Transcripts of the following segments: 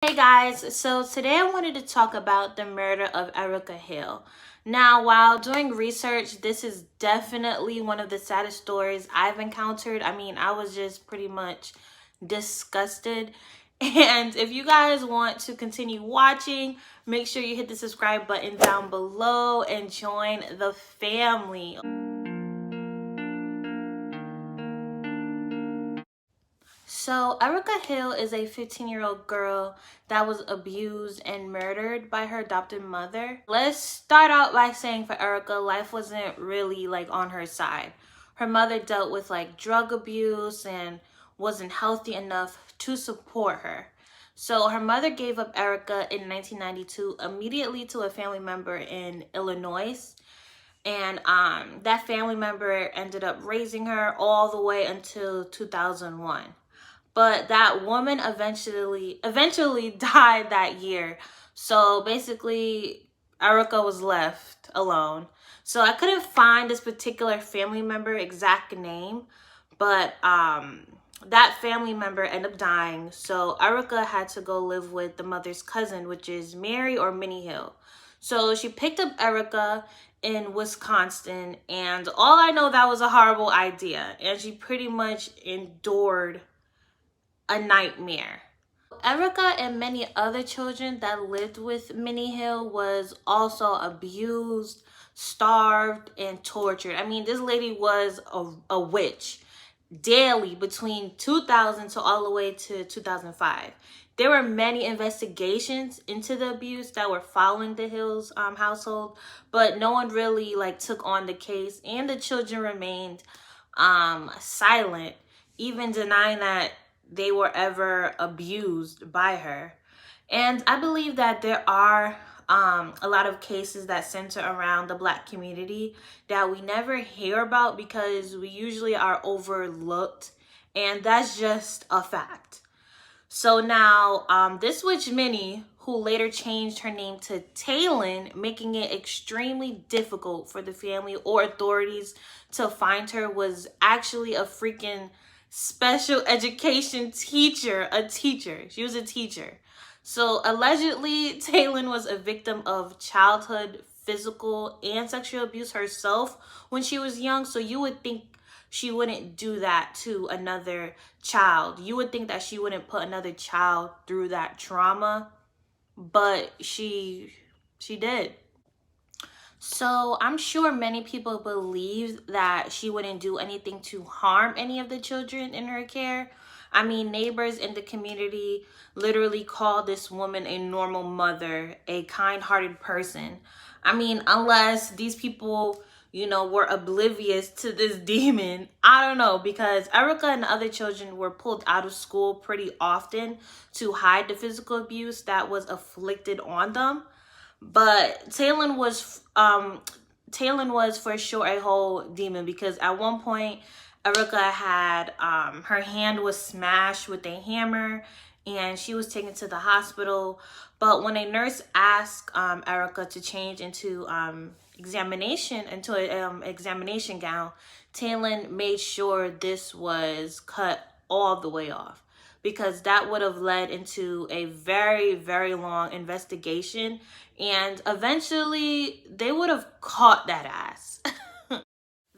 Hey guys, so today I wanted to talk about the murder of Erika Hill. Now, while doing research, this is definitely one of the saddest stories I've encountered. I was just pretty much disgusted. And if you guys want to continue watching, make sure you hit the subscribe button down below and join the family. So, Erika Hill is a 15-year-old girl that was abused and murdered by her adopted mother. Let's start out by saying for Erika, life wasn't really on her side. Her mother dealt with drug abuse and wasn't healthy enough to support her. So, her mother gave up Erika in 1992 immediately to a family member in Illinois. And that family member ended up raising her all the way until 2001. But that woman eventually died that year. So basically, Erika was left alone. So I couldn't find this particular family member exact name, but that family member ended up dying. So Erika had to go live with the mother's cousin, which is Mary or Minnie Hill. So she picked up Erika in Wisconsin, and all I know, that was a horrible idea, and she pretty much endured a nightmare. Erika and many other children that lived with Minnie Hill was also abused, starved, and tortured. This lady was a witch daily between 2000 to all the way to 2005. There were many investigations into the abuse that were following the Hills household, but no one really took on the case, and the children remained silent, even denying that they were ever abused by her. And I believe that there are a lot of cases that center around the Black community that we never hear about because we usually are overlooked, and that's just a fact. So now, this witch Minnie, who later changed her name to Taylon, making it extremely difficult for the family or authorities to find her, was actually a freaking special education teacher, a teacher. She was a teacher. So allegedly, Taylon was a victim of childhood physical and sexual abuse herself when she was young. So you would think she wouldn't do that to another child. You would think that she wouldn't put another child through that trauma, but she did. So I'm sure many people believe that she wouldn't do anything to harm any of the children in her care. Neighbors in the community literally call this woman a normal mother, a kind-hearted person. Unless these people, were oblivious to this demon. I don't know, because Erika and other children were pulled out of school pretty often to hide the physical abuse that was afflicted on them. But Taylon was for sure a whole demon, because at one point Erika had her hand was smashed with a hammer and she was taken to the hospital. But when a nurse asked Erika to change into an examination gown, Taylon made sure this was cut all the way off, because that would have led into a very, very long investigation, and eventually they would have caught that ass.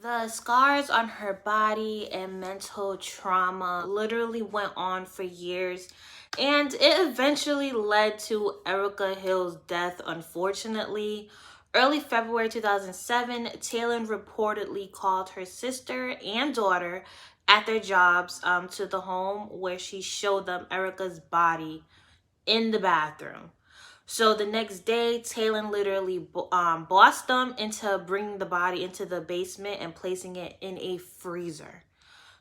The scars on her body and mental trauma literally went on for years, and it eventually led to Erika Hill's death, unfortunately. Early February 2007, Taylon reportedly called her sister and daughter at their jobs to the home, where she showed them Erika's body in the bathroom. So the next day, Taylon literally bossed them into bringing the body into the basement and placing it in a freezer.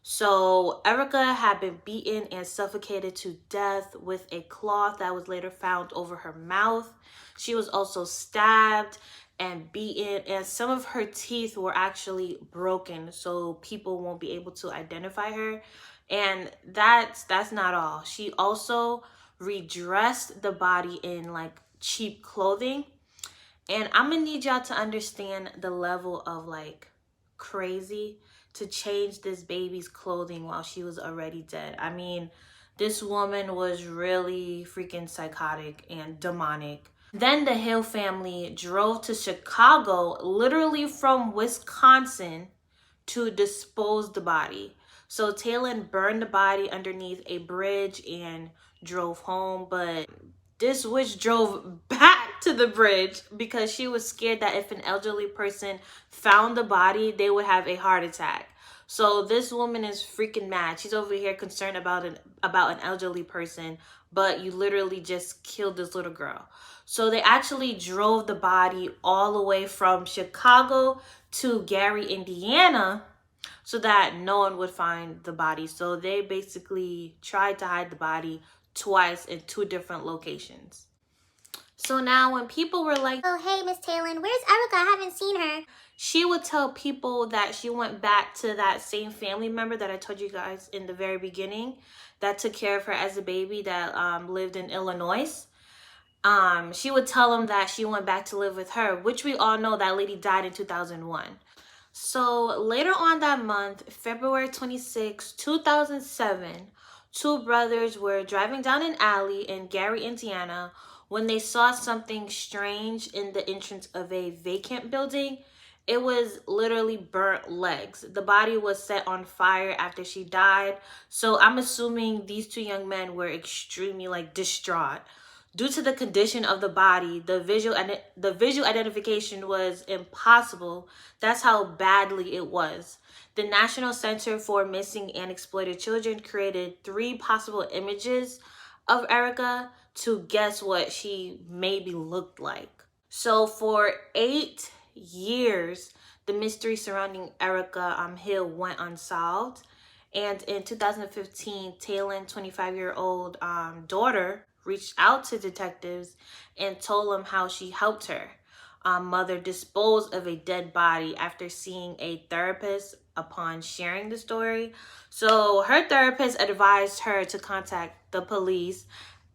So Erika had been beaten and suffocated to death with a cloth that was later found over her mouth. She was also stabbed and beaten, and some of her teeth were actually broken, so people won't be able to identify her. And that's not all. She also redressed the body in cheap clothing. And I'm gonna need y'all to understand the level of crazy to change this baby's clothing while she was already dead. This woman was really freaking psychotic and demonic. Then the Hill family drove to Chicago, literally from Wisconsin, to dispose the body. So Taylon burned the body underneath a bridge and drove home, but this witch drove back to the bridge because she was scared that if an elderly person found the body, they would have a heart attack. So this woman is freaking mad. She's over here concerned about an elderly person, but you literally just killed this little girl. So they actually drove the body all the way from Chicago to Gary, Indiana, so that no one would find the body. So they basically tried to hide the body twice in two different locations. So now when people were like, "Oh, hey, Miss Taylon, where's Erika? I haven't seen her." she would tell people that she went back to that same family member that I told you guys in the very beginning that took care of her as a baby, that lived in Illinois. She would tell them that she went back to live with her, which we all know that lady died in 2001. So later on that month, February 26, 2007, two brothers were driving down an alley in Gary, Indiana, when they saw something strange in the entrance of a vacant building. It was literally burnt legs. The body was set on fire after she died. So I'm assuming these two young men were extremely distraught. Due to the condition of the body, the visual identification was impossible. That's how badly it was. The National Center for Missing and Exploited Children created 3 possible images of Erika to guess what she maybe looked like. So for 8 years, the mystery surrounding Erika Hill went unsolved. And in 2015, Taylon's 25-year-old daughter reached out to detectives and told them how she helped her mother dispose of a dead body after seeing a therapist upon sharing the story. So her therapist advised her to contact the police,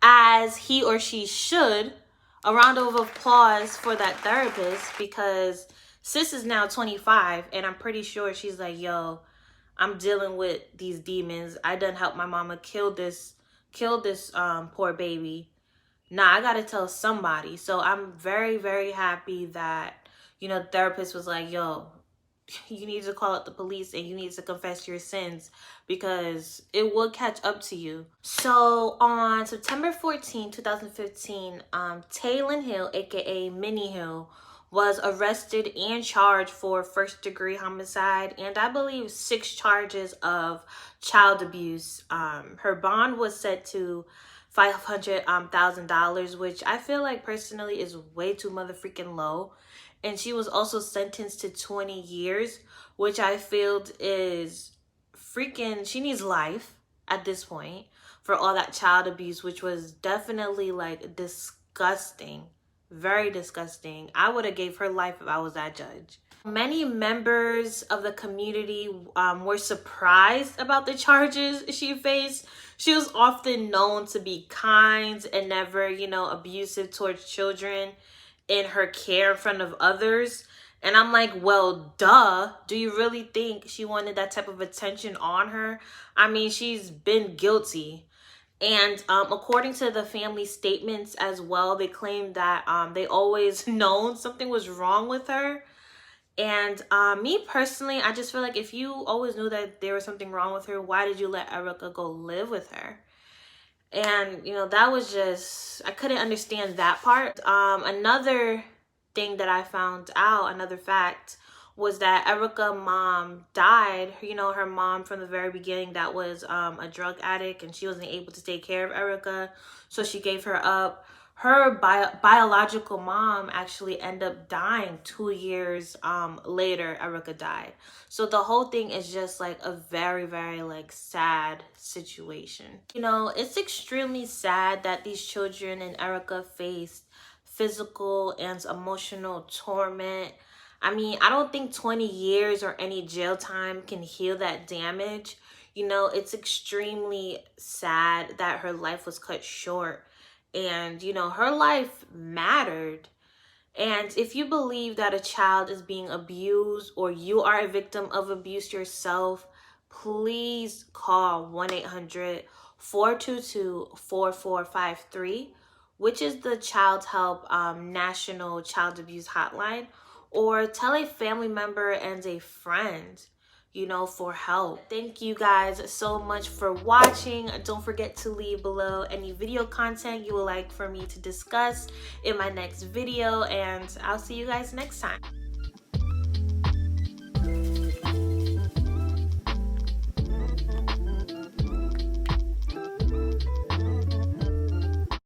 as he or she should. A round of applause for that therapist, because sis is now 25 and I'm pretty sure she's like, yo, I'm dealing with these demons. I done helped my mama kill this poor baby. Nah, I gotta tell somebody. So I'm very, very happy that, the therapist was like, yo, you need to call out the police and you need to confess your sins, because it will catch up to you. So on September 14, 2015, Taylon Hill, aka Minnie Hill, was arrested and charged for first-degree homicide and I believe 6 charges of child abuse. Her bond was set to $500,000, which I feel like personally is way too motherfucking low. And she was also sentenced to 20 years, which I feel is freaking, she needs life at this point for all that child abuse, which was definitely disgusting. Very disgusting. I would have gave her life if I was that judge. Many members of the community were surprised about the charges she faced. She was often known to be kind and never, abusive towards children in her care in front of others. And I'm like, well, duh. Do you really think she wanted that type of attention on her? I mean, she's been guilty. And according to the family statements as well, they claimed that they always known something was wrong with her. And me personally, I just feel like if you always knew that there was something wrong with her, why did you let Erika go live with her? And, that was just, I couldn't understand that part. Another thing that I found out, another fact, was that Erika's mom died. Her mom from the very beginning that was a drug addict, and she wasn't able to take care of Erika, so she gave her up. Her biological mom actually ended up dying 2 years later. Erika died. So the whole thing is just a very, very sad situation. It's extremely sad that these children and Erika faced physical and emotional torment. I mean, I don't think 20 years or any jail time can heal that damage. It's extremely sad that her life was cut short. And, her life mattered. And if you believe that a child is being abused or you are a victim of abuse yourself, please call 1-800 422-4453, which is the Child Help National Child Abuse Hotline, or tell a family member and a friend, for help. Thank you guys so much for watching. Don't forget to leave below any video content you would like for me to discuss in my next video, and I'll see you guys next time.